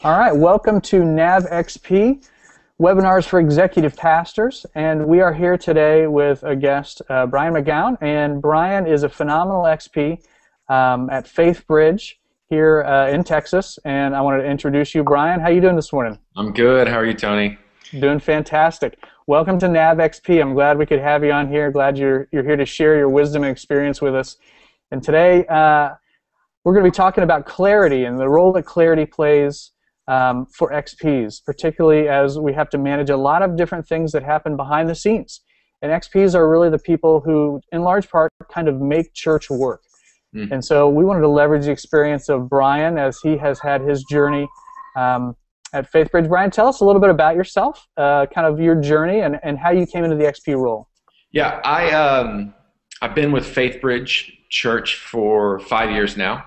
All right, welcome to NavXP, webinars for executive pastors, and we are here today with a guest, Brian McGown, and Brian is a phenomenal XP at Faith Bridge here in Texas, and I wanted to introduce you, Brian. How you doing this morning? I'm good. How are you, Tony? Doing fantastic. Welcome to NavXP. I'm glad we could have you on here. Glad you're here to share your wisdom and experience with us. And today we're going to be talking about clarity and the role that clarity plays for XPs, particularly as we have to manage a lot of different things that happen behind the scenes. And XPs are really the people who, in large part, kind of make church work. And so we wanted to leverage the experience of Brian as he has had his journey at Faith Bridge. Brian, tell us a little bit about yourself, kind of your journey and how you came into the XP role. Yeah, I've been with Faith Bridge Church for 5 years now.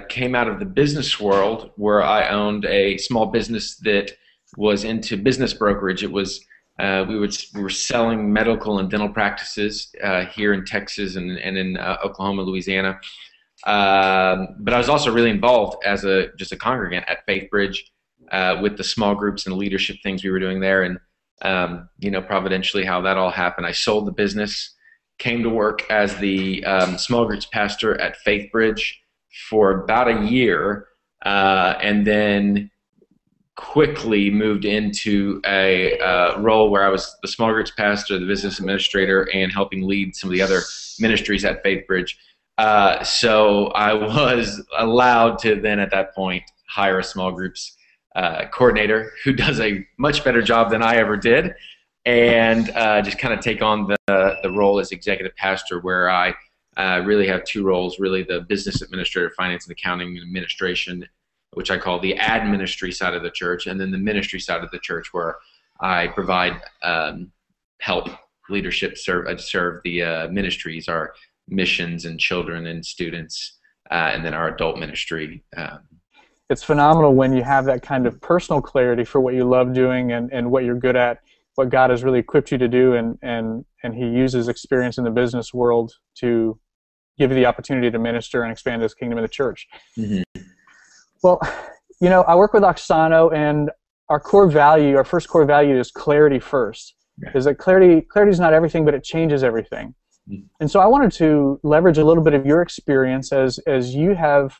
Came out of the business world where I owned a small business that was into business brokerage. It was we were selling medical and dental practices here in Texas and in Oklahoma, Louisiana. But I was also really involved as just a congregant at Faith Bridge with the small groups and leadership things we were doing there. And providentially how that all happened. I sold the business, came to work as the small groups pastor at Faith Bridge for about a year, and then quickly moved into a role where I was the small groups pastor, the business administrator, and helping lead some of the other ministries at Faith Bridge. So I was allowed to then at that point hire a small groups coordinator who does a much better job than I ever did, and just kind of take on the role as executive pastor, where I really have two roles, really the business administrator, finance and accounting and administration, which I call the ad ministry side of the church, and then the ministry side of the church where I provide help, leadership, serve the ministries, our missions and children and students, and then our adult ministry. It's phenomenal when you have that kind of personal clarity for what you love doing and what you're good at, what God has really equipped you to do, and He uses experience in the business world to give you the opportunity to minister and expand His kingdom in the church. Mm-hmm. Well, I work with Oksana, and our first core value is clarity first. Yeah. Is that clarity is not everything, but it changes everything. Mm-hmm. And so I wanted to leverage a little bit of your experience as you have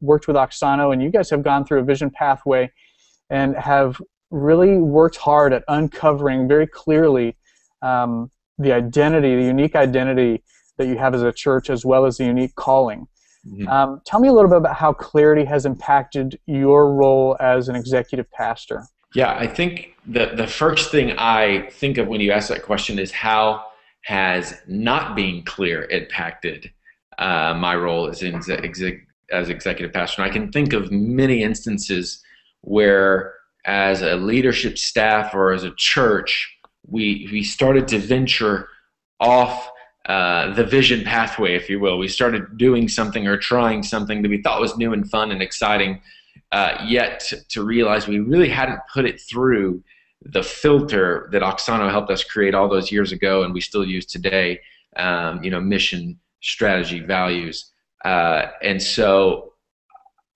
worked with Oksana, and you guys have gone through a vision pathway and have really worked hard at uncovering very clearly the unique identity that you have as a church, as well as the unique calling. Mm-hmm. Tell me a little bit about how clarity has impacted your role as an executive pastor. Yeah, I think the first thing I think of when you ask that question is how has not being clear impacted my role as executive pastor. And I can think of many instances where as a leadership staff or as a church, we started to venture off the vision pathway, if you will. We started doing something or trying something that we thought was new and fun and exciting, yet to realize we really hadn't put it through the filter that Oksana helped us create all those years ago and we still use today, mission, strategy, values. And so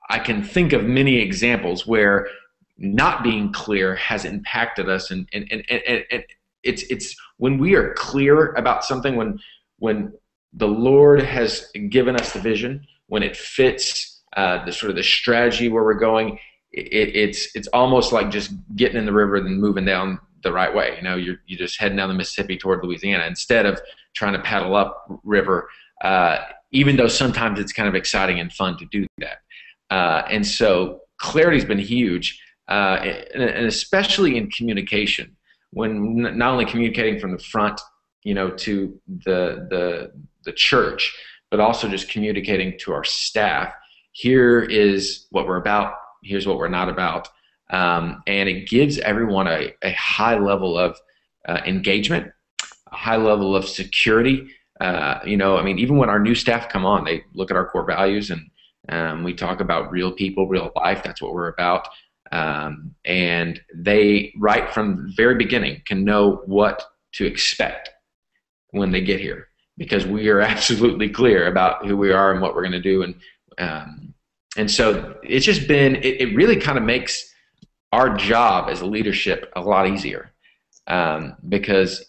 I can think of many examples where not being clear has impacted us, and it's when we are clear about something, when the Lord has given us the vision, when it fits the sort of the strategy where we're going, it's almost like just getting in the river and moving down the right way. You're just heading down the Mississippi toward Louisiana instead of trying to paddle up river, even though sometimes it's kind of exciting and fun to do that. And so clarity's been huge, and especially in communication, when not only communicating from the front, to the church, but also just communicating to our staff. Here is what we're about. Here's what we're not about. And it gives everyone a high level of engagement, a high level of security. Even when our new staff come on, they look at our core values, and we talk about real people, real life. That's what we're about. And they, right from the very beginning, can know what to expect when they get here, because we are absolutely clear about who we are and what we're going to do. And And so it's just been, it really kind of makes our job as a leadership a lot easier, because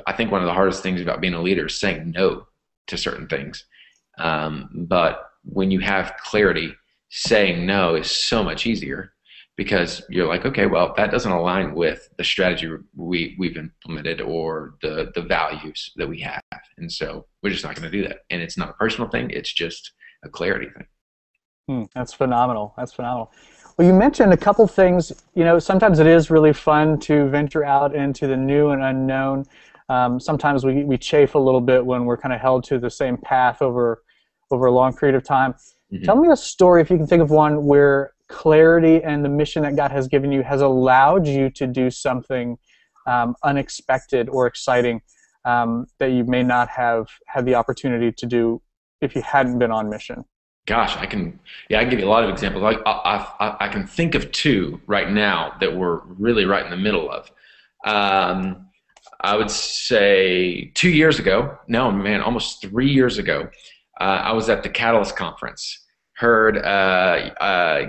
I think one of the hardest things about being a leader is saying no to certain things. But when you have clarity, saying no is so much easier, because you're like, okay, well, that doesn't align with the strategy we've implemented or the values that we have. And so we're just not going to do that. And it's not a personal thing. It's just a clarity thing. That's phenomenal. That's phenomenal. Well, you mentioned a couple things. Sometimes it is really fun to venture out into the new and unknown. Sometimes we chafe a little bit when we're kind of held to the same path over a long period of time. Mm-hmm. Tell me a story, if you can think of one, where clarity and the mission that God has given you has allowed you to do something unexpected or exciting that you may not have had the opportunity to do if you hadn't been on mission. Gosh, I can give you a lot of examples. I can think of two right now that we're really right in the middle of. I would say 2 years ago, no man, almost 3 years ago, I was at the Catalyst Conference. Heard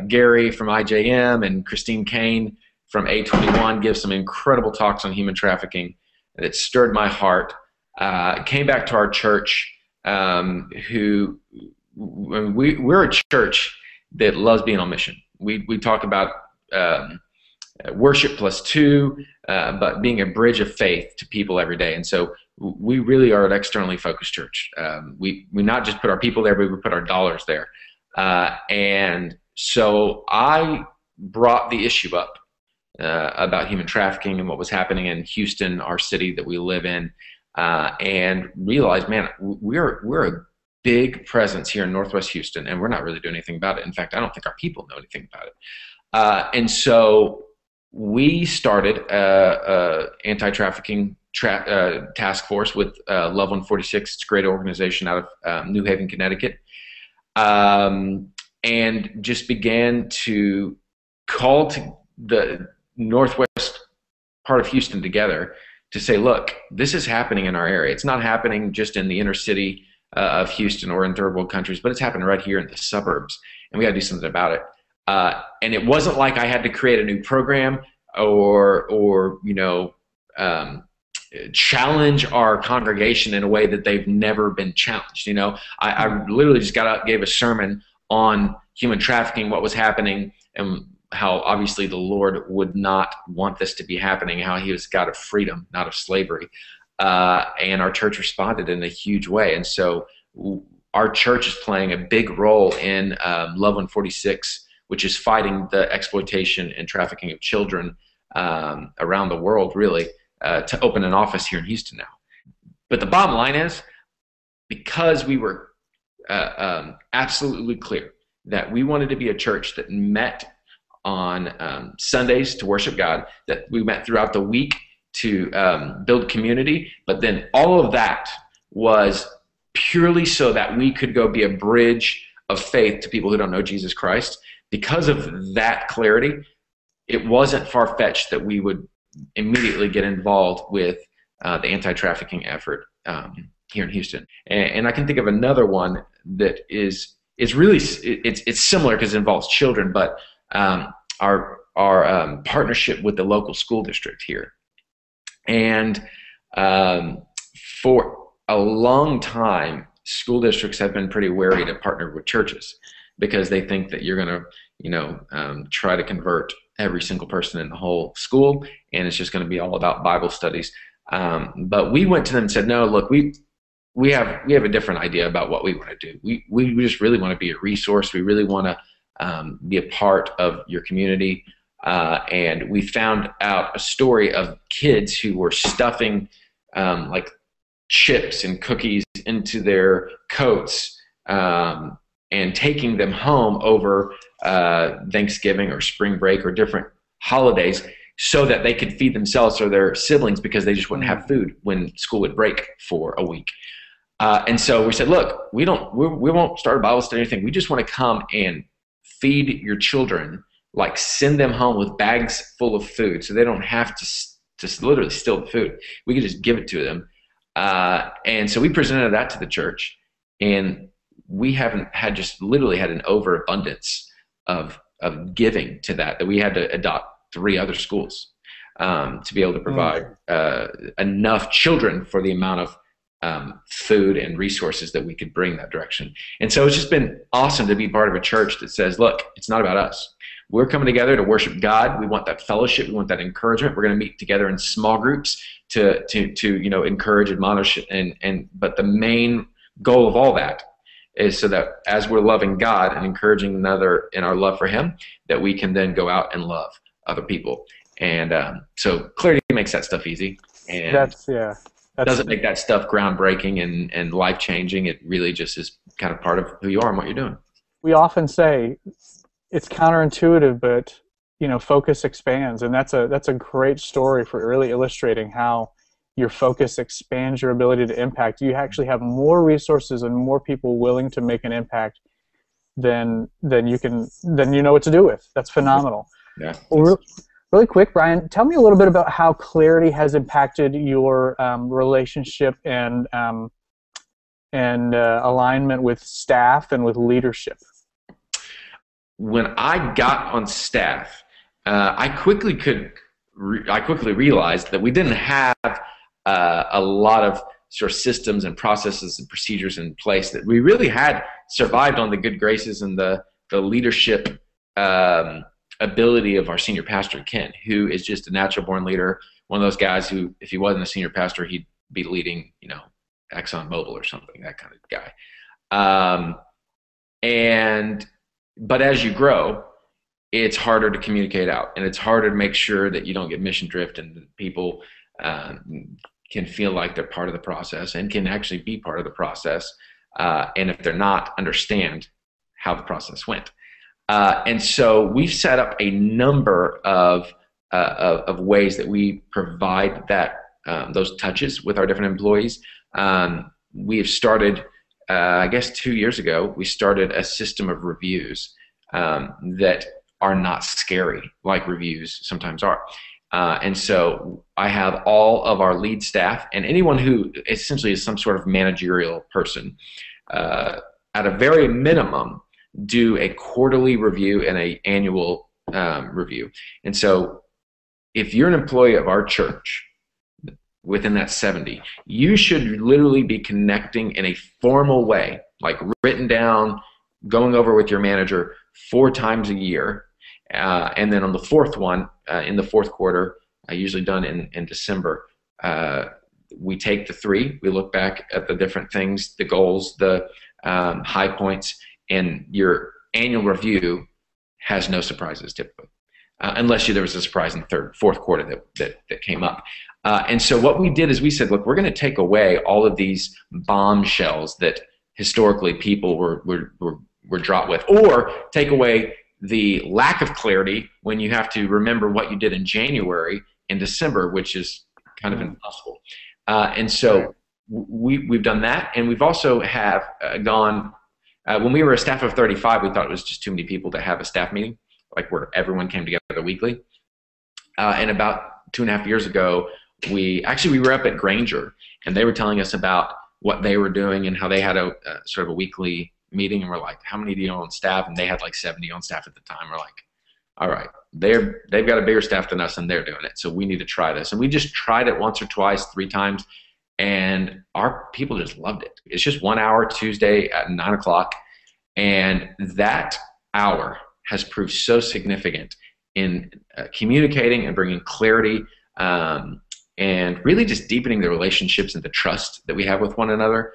Gary from IJM and Christine Kane from A21 give some incredible talks on human trafficking that stirred my heart. Came back to our church, we're a church that loves being on mission. We talk about worship +2, but being a bridge of faith to people every day. And so we really are an externally focused church. We not just put our people there, but we put our dollars there. And so I brought the issue up about human trafficking and what was happening in Houston, our city that we live in, and realized, man, we're a big presence here in Northwest Houston, and we're not really doing anything about it. In fact, I don't think our people know anything about it. And so we started a anti-trafficking task force with Love 146. It's a great organization out of New Haven, Connecticut. And just began to call to the northwest part of Houston together to say, look, this is happening in our area. It's not happening just in the inner city of Houston or in third world countries, but it's happening right here in the suburbs, and we got to do something about it. And it wasn't like I had to create a new program or challenge our congregation in a way that they've never been challenged. I literally just got out, gave a sermon on human trafficking, what was happening, and how obviously the Lord would not want this to be happening, how he was God of freedom, not of slavery. And our church responded in a huge way. And so our church is playing a big role in Love 146, which is fighting the exploitation and trafficking of children around the world, really, to open an office here in Houston now. But the bottom line is, because we were absolutely clear that we wanted to be a church that met on Sundays to worship God, that we met throughout the week to build community, but then all of that was purely so that we could go be a bridge of faith to people who don't know Jesus Christ. Because of that clarity, it wasn't far-fetched that we would immediately get involved with the anti-trafficking effort here in Houston. And I can think of another one that is really it's similar because it involves children, but our partnership with the local school district here. And for a long time, school districts have been pretty wary to partner with churches because they think that you're going to, try to convert every single person in the whole school, and it's just going to be all about Bible studies. But we went to them and said, no, look, we have a different idea about what we want to do. We just really want to be a resource. We really want to be a part of your community. And we found out a story of kids who were stuffing like chips and cookies into their coats and taking them home over Thanksgiving or spring break or different holidays so that they could feed themselves or their siblings because they just wouldn't have food when school would break for a week. And so we said, look, we won't start a Bible study or anything. We just want to come and feed your children, like send them home with bags full of food so they don't have to literally steal the food. We could just give it to them. And so we presented that to the church, and we haven't had just literally had an overabundance of giving to that we had to adopt 3 other schools to be able to provide enough children for the amount of food and resources that we could bring that direction. And so it's just been awesome to be part of a church that says, look, it's not about us. We're coming together to worship God. We want that fellowship. We want that encouragement. We're going to meet together in small groups to encourage, admonish, but the main goal of all that is so that as we're loving God and encouraging another in our love for Him, that we can then go out and love other people. And so clarity makes that stuff easy. And doesn't make that stuff groundbreaking and life-changing. It really just is kind of part of who you are and what you're doing. We often say it's counterintuitive, but focus expands, and that's a great story for really illustrating how your focus expands your ability to impact. You actually have more resources and more people willing to make an impact than you know what to do with. That's phenomenal. Yeah. Well, really quick, Brian, tell me a little bit about how clarity has impacted your relationship and alignment with staff and with leadership. When I got on staff, I quickly realized that we didn't have a lot of sort of systems and processes and procedures in place, that we really had survived on the good graces and the leadership ability of our senior pastor, Ken, who is just a natural born leader, one of those guys who, if he wasn't a senior pastor, he'd be leading, Exxon Mobil or something, that kind of guy. But as you grow, it's harder to communicate out, and it's harder to make sure that you don't get mission drift, and that people can feel like they're part of the process and can actually be part of the process. And if they're not, understand how the process went. And so we've set up a number of ways that we provide that those touches with our different employees. We have started, I guess 2 years ago, we started a system of reviews that are not scary like reviews sometimes are. And so I have all of our lead staff and anyone who essentially is some sort of managerial person at a very minimum do a quarterly review and an annual review. And so if you're an employee of our church within that 70, you should literally be connecting in a formal way, like written down, going over with your manager 4 times a year. And then on the 4th one, in the 4th quarter, usually done in December, we take the 3, we look back at the different things, the goals, the high points, and your annual review has no surprises typically, unless there was a surprise in the 3rd, 4th quarter that came up. And so what we did is we said, look, we're going to take away all of these bombshells that historically people were dropped with, or take away the lack of clarity when you have to remember what you did in January and December, which is kind of impossible. And so we've done that, and we've also have gone. When we were a staff of 35, we thought it was just too many people to have a staff meeting, like where everyone came together weekly. And about 2.5 years ago, we were up at Granger, and they were telling us about what they were doing and how they had a sort of a weekly meeting, and we're like, how many do you know on staff? And they had like 70 on staff at the time. We're like, all right, they've got a bigger staff than us and they're doing it, so we need to try this. And we just tried it once or twice, 3 times, and our people just loved it. It's just 1 hour Tuesday at 9 o'clock, and that hour has proved so significant in communicating and bringing clarity, and really just deepening the relationships and the trust that we have with one another.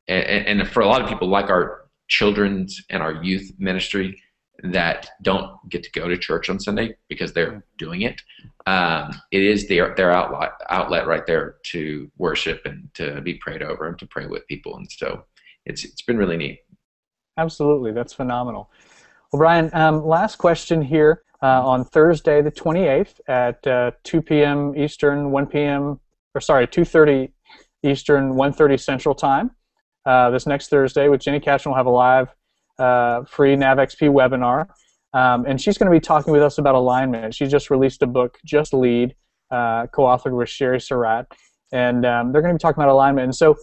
And for a lot of people, like our children's and our youth ministry that don't get to go to church on Sunday because they're doing it, it is their outlet right there to worship and to be prayed over and to pray with people. And so it's been really neat. Absolutely. That's phenomenal. Well, Brian, last question here. On Thursday the 28th at 2 p.m. Eastern, 2:30 Eastern, 1:30 Central Time. This next Thursday with Jenny Cashman, will have a live free NavXP webinar. And she's going to be talking with us about alignment. She just released a book, Just Lead, co-authored with Sherry Surratt. And they're going to be talking about alignment. And so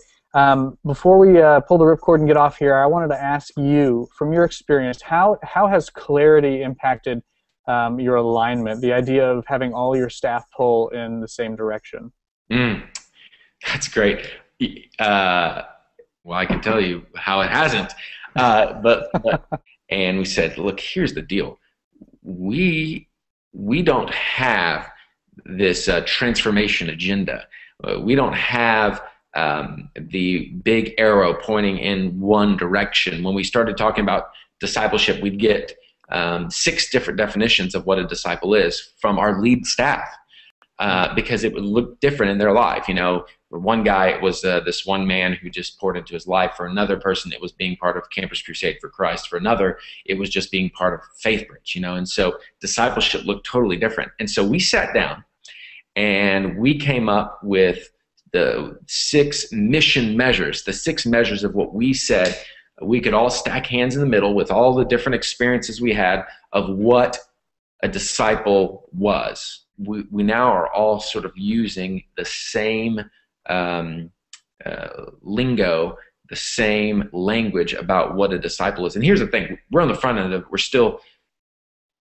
Before we pull the ripcord and get off here, I wanted to ask you, from your experience, how has clarity impacted your alignment, the idea of having all your staff pull in the same direction? That's great. Well, I can tell you how it hasn't. And we said, look, here's the deal. We don't have this transformation agenda. We don't have the big arrow pointing in one direction. When we started talking about discipleship, we'd get 6 different definitions of what a disciple is from our lead staff, because it would look different in their life. You know, for one guy, it was this one man who just poured into his life. For another person, it was being part of Campus Crusade for Christ. For another, it was just being part of Faith Bridge, you know. And so discipleship looked totally different. And so we sat down and we came up with the 6 mission measures, the 6 measures of what we said we could all stack hands in the middle with all the different experiences we had of what a disciple was. We now are all sort of using the same lingo, the same language about what a disciple is. And here's the thing, we're on the front end of it. We're still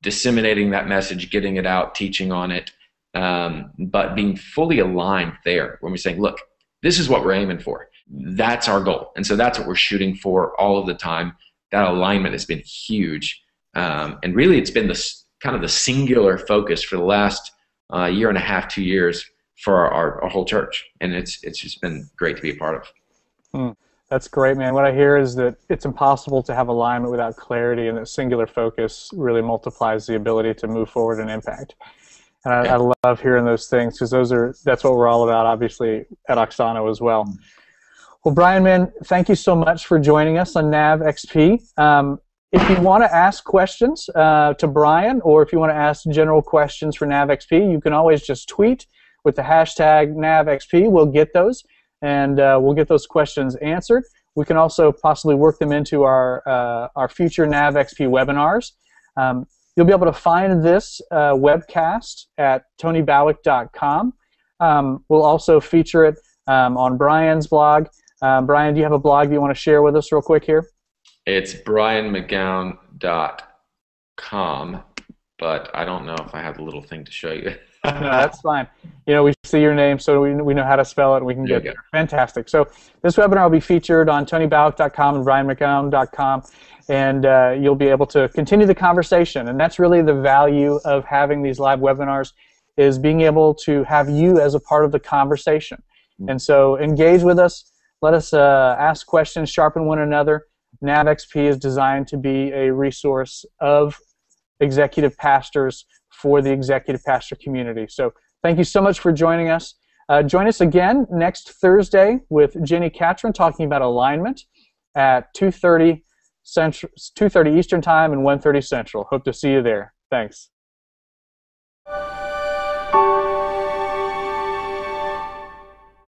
disseminating that message, getting it out, teaching on it, but being fully aligned there when we're saying, look, this is what we're aiming for. That's our goal. And so that's what we're shooting for all of the time. That alignment has been huge. And really it's been this kind of the singular focus for the last year and a half, 2 years for our whole church. And it's just been great to be a part of. That's great, man. What I hear is that it's impossible to have alignment without clarity, and that singular focus really multiplies the ability to move forward and impact. And I love hearing those things, because that's what we're all about, obviously, at Oxano as well. Well, Brian, man, thank you so much for joining us on NavXP. If you want to ask questions to Brian, or if you want to ask general questions for NavXP, you can always just tweet with the hashtag NavXP. We'll get those, and we'll get those questions answered. We can also possibly work them into our future NavXP webinars. You'll be able to find this webcast at tonybawick.com. We'll also feature it on Brian's blog. Brian, do you have a blog you want to share with us real quick here? It's brianmcgown.com, but I don't know if I have a little thing to show you. No, that's fine. You know, we see your name, so we know how to spell it, and we can get there. Fantastic. So this webinar will be featured on tonybawick.com and brianmcgown.com, and you'll be able to continue the conversation. And that's really the value of having these live webinars, is being able to have you as a part of the conversation. And so engage with us. Let us ask questions, sharpen one another. NavXP is designed to be a resource of executive pastors for the executive pastor community. So thank you so much for joining us. Join us again next Thursday with Jenny Catron talking about alignment at 2:30 Eastern Time and 1:30 Central. Hope to see you there. Thanks.